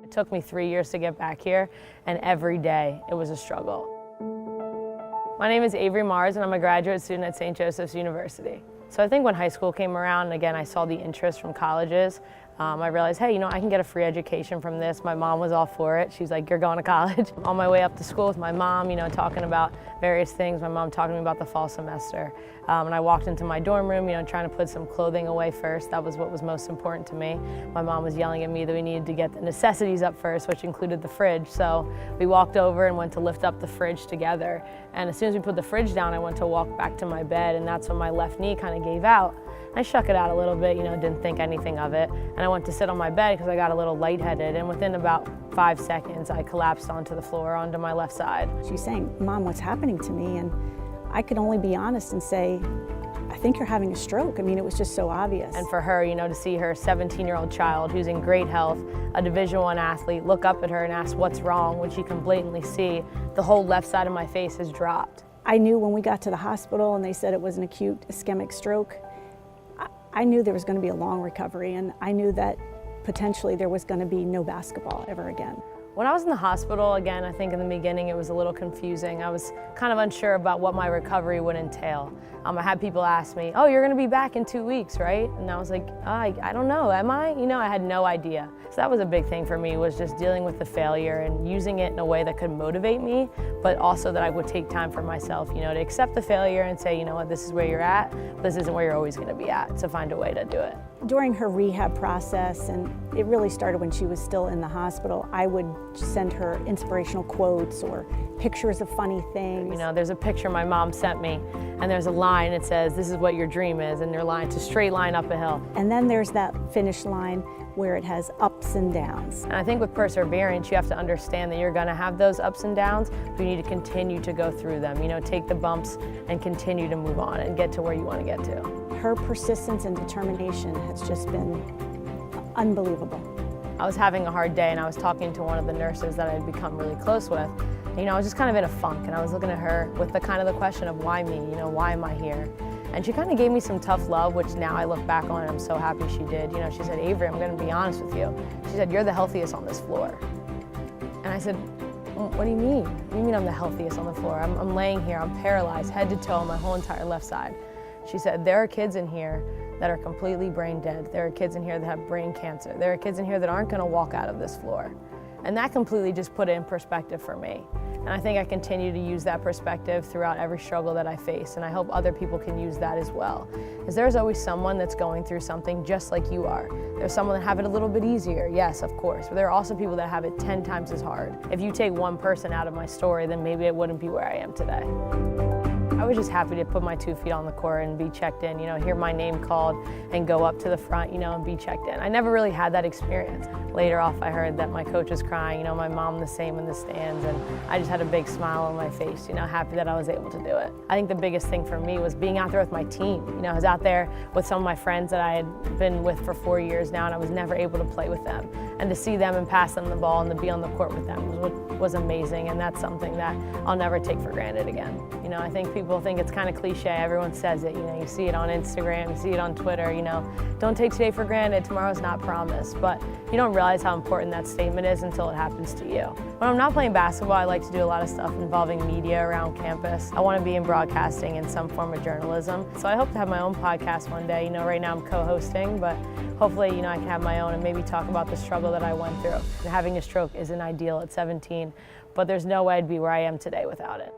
It took me 3 years to get back here, and every day it was a struggle. My name is Avery Marz, and I'm a graduate student at St. Joseph's University. So I think when high school came around, again, I saw the interest from colleges. I realized, hey, I can get a free education from this. My mom was all for it. She's like, you're going to college. On my way up to school with my mom, talking about various things. My mom talking to me about the fall semester. And I walked into my dorm room, trying to put some clothing away first. That was what was most important to me. My mom was yelling at me that we needed to get the necessities up first, which included the fridge. So we walked over and went to lift up the fridge together. And as soon as we put the fridge down, I went to walk back to my bed, and that's when my left knee kind of gave out. I shook it out a little bit, didn't think anything of it. And I went to sit on my bed because I got a little lightheaded, and within about 5 seconds, I collapsed onto the floor, onto my left side. She's saying, Mom, what's happening to me? And I could only be honest and say, I think you're having a stroke. I mean, it was just so obvious. And for her, to see her 17-year-old child who's in great health, a Division I athlete, look up at her and ask what's wrong when she can blatantly see the whole left side of my face has dropped. I knew when we got to the hospital and they said it was an acute ischemic stroke, I knew there was going to be a long recovery, and I knew that potentially there was going to be no basketball ever again. When I was in the hospital, again, I think in the beginning it was a little confusing. I was kind of unsure about what my recovery would entail. I had people ask me, oh, you're going to be back in 2 weeks, right? And I was like, I don't know, am I? I had no idea. So that was a big thing for me, was just dealing with the failure and using it in a way that could motivate me, but also that I would take time for myself, to accept the failure and say, you know what, this is where you're at, but this isn't where you're always going to be at, so find a way to do it. During her rehab process, and it really started when she was still in the hospital, I would send her inspirational quotes or pictures of funny things. There's a picture my mom sent me, and there's a line that says, this is what your dream is, and it's a straight line up a hill. And then there's that finish line where it has ups and downs. And I think with perseverance, you have to understand that you're gonna have those ups and downs, but you need to continue to go through them. Take the bumps and continue to move on and get to where you want to get to. Her persistence and determination has just been unbelievable. I was having a hard day, and I was talking to one of the nurses that I had become really close with. I was just kind of in a funk, and I was looking at her with the question of why me, why am I here? And she kind of gave me some tough love, which now I look back on and I'm so happy she did. She said, Avery, I'm going to be honest with you. She said, you're the healthiest on this floor. And I said, what do you mean? What do you mean I'm the healthiest on the floor? I'm laying here, I'm paralyzed, head to toe, my whole entire left side. She said, there are kids in here that are completely brain dead. There are kids in here that have brain cancer. There are kids in here that aren't going to walk out of this floor. And that completely just put it in perspective for me. And I think I continue to use that perspective throughout every struggle that I face, and I hope other people can use that as well. Because there's always someone that's going through something just like you are. There's someone that have it a little bit easier, yes, of course, but there are also people that have it 10 times as hard. If you take one person out of my story, then maybe it wouldn't be where I am today. I was just happy to put my 2 feet on the court and be checked in, hear my name called and go up to the front, and be checked in. I never really had that experience. Later off, I heard that my coach was crying, my mom the same in the stands, and I just had a big smile on my face, happy that I was able to do it. I think the biggest thing for me was being out there with my team. I was out there with some of my friends that I had been with for 4 years now, and I was never able to play with them. And to see them and pass them the ball and to be on the court with them was amazing, and that's something that I'll never take for granted again. I think people think it's kind of cliche. Everyone says it. You see it on Instagram, you see it on Twitter. Don't take today for granted. Tomorrow's not promised. But you don't realize how important that statement is until it happens to you. When I'm not playing basketball, I like to do a lot of stuff involving media around campus. I want to be in broadcasting and some form of journalism. So I hope to have my own podcast one day. Right now I'm co-hosting, but hopefully, I can have my own and maybe talk about the struggle that I went through. Having a stroke isn't ideal at 17, but there's no way I'd be where I am today without it.